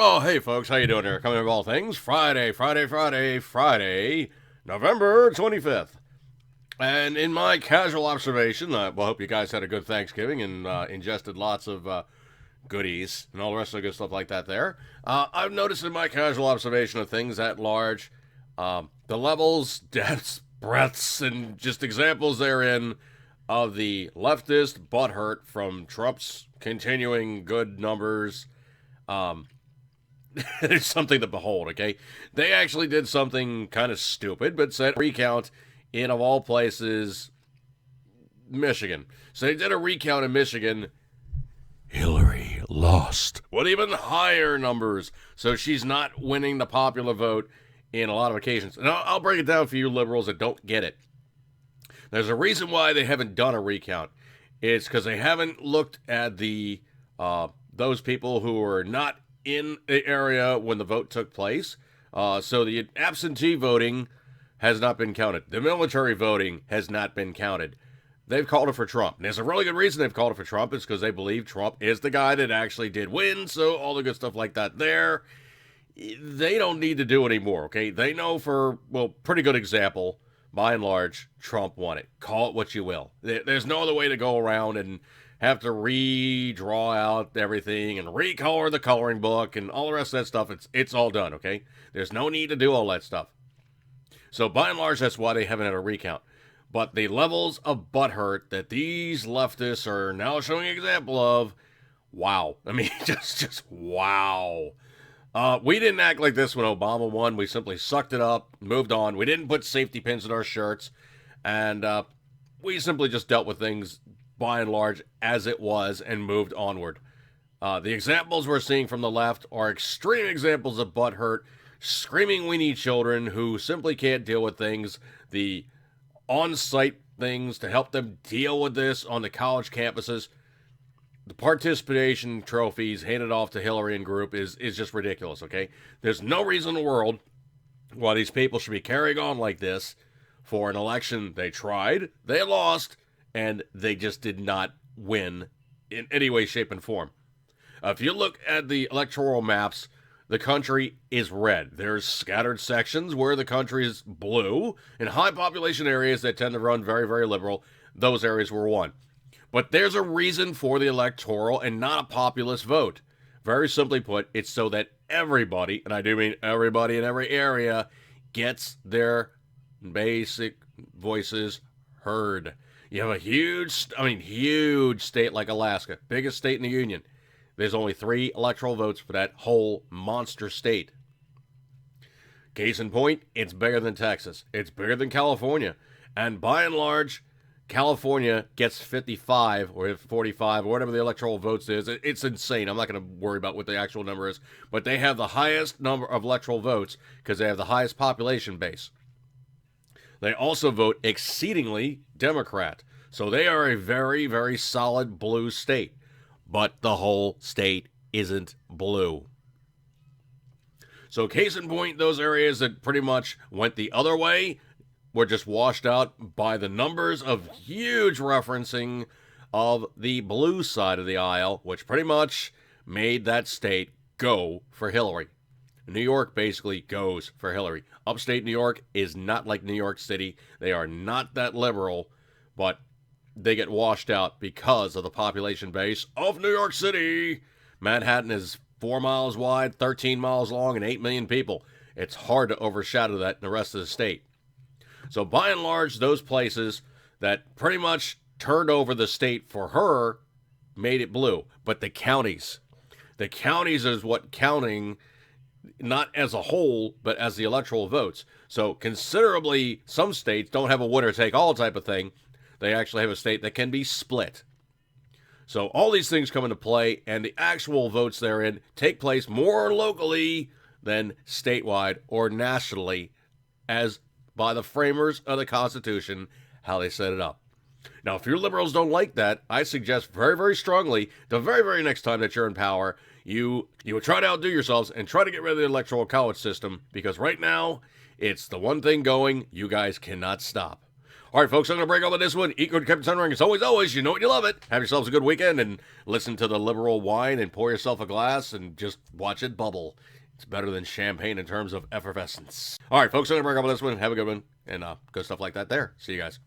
Oh, hey folks, how you doing here? Coming of all things, Friday, November 25th. And in my casual observation, I hope you guys had a good Thanksgiving and ingested lots of goodies and all the rest of the good stuff like that there. I've noticed in my casual observation of things at large, the levels, depths, breadths, and just examples therein of the leftist butthurt from Trump's continuing good numbers. Um, it's something to behold, okay? They actually did something kind of stupid, but said recount in, of all places, Michigan. So they did a recount in Michigan. Hillary lost with even higher numbers. So she's not winning the popular vote in a lot of occasions. And I'll break it down for you liberals that don't get it. There's a reason why they haven't done a recount. It's because they haven't looked at the those people who were not in the area when the vote took place. So the absentee voting has not been counted. The military voting has not been counted. They've called it for Trump. And there's a really good reason they've called it for Trump. It's because they believe Trump is the guy that actually did win. So all the good stuff like that there. They don't need to do anymore, okay? They know for, well, pretty good example, by and large, Trump won it. Call it what you will. There's no other way to go around and have to redraw out everything and recolor the coloring book and all the rest of that stuff. It's all done, okay? There's no need to do all that stuff. So by and large, that's why they haven't had a recount. But the levels of butthurt that these leftists are now showing an example of, wow. I mean, just wow. We didn't act like this when Obama won. We simply sucked it up, moved on. We didn't put safety pins in our shirts. And we simply just dealt with things, by and large, as it was and moved onward. The examples we're seeing from the left are extreme examples of butthurt, screaming weenie children who simply can't deal with things. The on-site things to help them deal with this on the college campuses. The participation trophies handed off to Hillary and group is just ridiculous, okay? There's no reason in the world why these people should be carrying on like this for an election they tried, they lost, and they just did not win in any way, shape, and form. If you look at the electoral maps, the country is red. There's scattered sections where the country is blue. In high population areas that tend to run very, very liberal, those areas were won. But there's a reason for the electoral and not a populist vote. Very simply put, it's so that everybody, and I do mean everybody in every area, gets their basic voices heard. You have a huge state like Alaska, biggest state in the union. There's only 3 electoral votes for that whole monster state. Case in point, it's bigger than Texas. It's bigger than California. And by and large, California gets 55 or 45 or whatever the electoral votes is. It's insane. I'm not going to worry about what the actual number is. But they have the highest number of electoral votes because they have the highest population base. They also vote exceedingly Democrat. So they are a very, very solid blue state. But the whole state isn't blue. So case in point, those areas that pretty much went the other way were just washed out by the numbers of huge referencing of the blue side of the aisle, which pretty much made that state go for Hillary. New York basically goes for Hillary. Upstate New York is not like New York City. They are not that liberal, but they get washed out because of the population base of New York City. Manhattan is 4 miles wide, 13 miles long, and 8 million people. It's hard to overshadow that in the rest of the state. So by and large, those places that pretty much turned over the state for her made it blue. But the counties is what counting, not as a whole, but as the electoral votes. So considerably, some states don't have a winner-take-all type of thing. They actually have a state that can be split. So all these things come into play, and the actual votes therein take place more locally than statewide or nationally, as by the framers of the Constitution, how they set it up. Now, if your liberals don't like that, I suggest very, very strongly the very, very next time that you're in power, you would try to outdo yourselves and try to get rid of the electoral college system, because right now, it's the one thing going you guys cannot stop. All right, folks, I'm going to break up with this one. Eat good, keep it sunring. As always, you know what, you love it. Have yourselves a good weekend and listen to the liberal whine and pour yourself a glass and just watch it bubble. It's better than champagne in terms of effervescence. All right, folks, I'm going to break up with this one. Have a good one and good stuff like that there. See you guys.